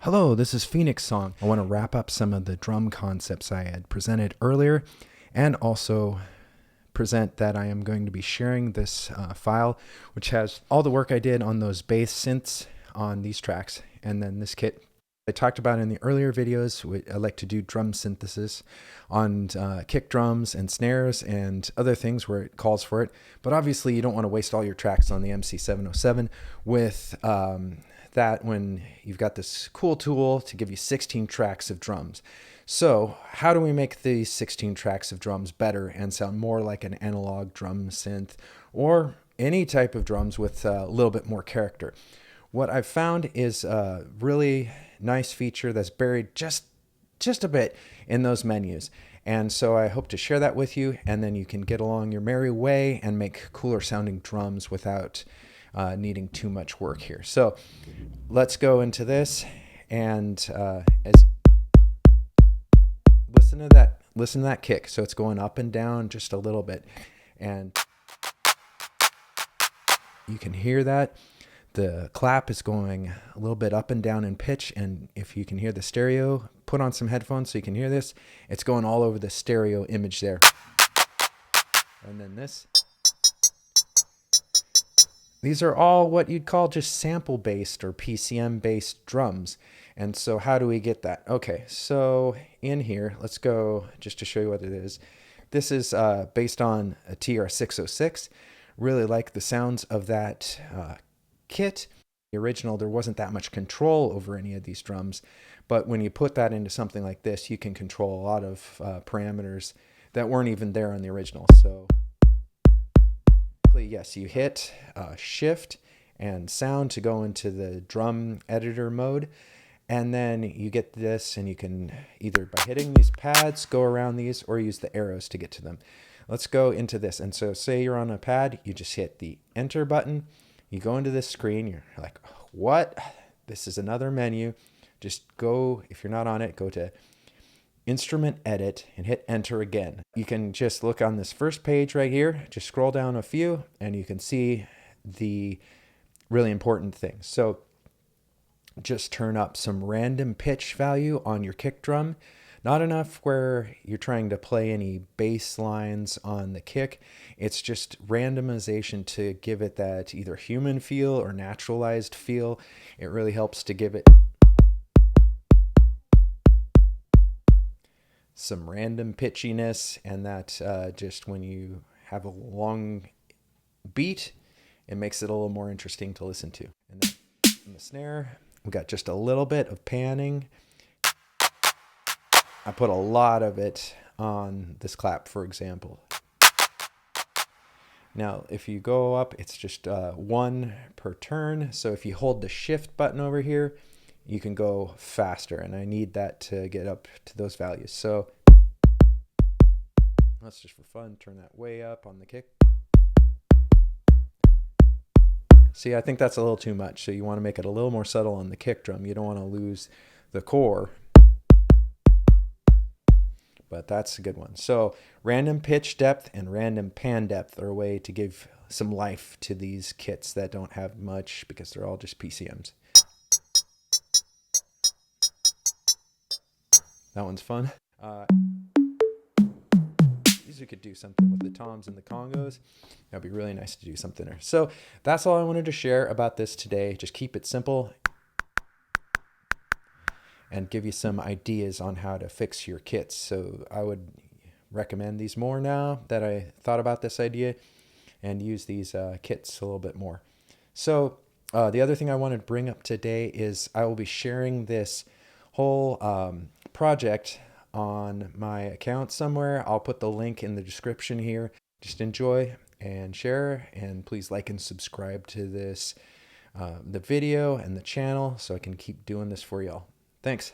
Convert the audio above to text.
Hello, this is Phoenix Song. I want to wrap up some of the drum concepts I had presented earlier and also present that I am going to be sharing this file, which has all the work I did on those bass synths on these tracks, and then this kit I talked about in the earlier videos. I like to do drum synthesis on kick drums and snares and other things where it calls for it. But obviously you don't want to waste all your tracks on the MC-707 with that when you've got this cool tool to give you 16 tracks of drums. So how do we make these 16 tracks of drums better and sound more like an analog drum synth or any type of drums with a little bit more character? What I've found is a really nice feature that's buried just a bit in those menus. And so I hope to share that with you, and then you can get along your merry way and make cooler sounding drums without needing too much work here. So let's go into this, and as listen to that kick. So it's going up and down just a little bit, and you can hear that. The clap is going a little bit up and down in pitch, and if you can hear the stereo, put on some headphones so you can hear this. It's going all over the stereo image there. And then this. These are all what you'd call just sample-based or PCM-based drums. And so how do we get that? Okay, so in here, let's go just to show you what it is. This is based on a TR-606. Really like the sounds of that kit. The original, there wasn't that much control over any of these drums, but when you put that into something like this, you can control a lot of parameters that weren't even there on the original. So yes, you hit shift and sound to go into the drum editor mode, and then you get this, and you can either by hitting these pads go around these or use the arrows to get to them. Let's go into this. And so say you're on a pad, you just hit the enter button. You go into this screen, you're like, what? This is another menu. Just go, if you're not on it, go to Instrument Edit and hit enter again. You can just look on this first page right here, just scroll down a few, and you can see the really important things. So just turn up some random pitch value on your kick drum. Not enough where you're trying to play any bass lines on the kick. It's just randomization to give it that either human feel or naturalized feel. It really helps to give it some random pitchiness, and that just when you have a long beat, it makes it a little more interesting to listen to. And then in the snare, we got just a little bit of panning. I put a lot of it on this clap, for example. Now, if you go up, it's just one per turn. So if you hold the shift button over here, you can go faster. And I need that to get up to those values. So let's just for fun turn that way up on the kick. See, I think that's a little too much. So you want to make it a little more subtle on the kick drum. You don't want to lose the core. But that's a good one. So random pitch depth and random pan depth are a way to give some life to these kits that don't have much because they're all just PCMs. That one's fun. You could do something with the toms and the congos. That'd be really nice to do something there. So that's all I wanted to share about this today. Just keep it simple and give you some ideas on how to fix your kits. So I would recommend these more now that I thought about this idea, and use these kits a little bit more. So the other thing I wanted to bring up today is I will be sharing this whole project on my account somewhere. I'll put the link in the description here. Just enjoy and share, and please like and subscribe to this, the video and the channel, so I can keep doing this for y'all. Thanks.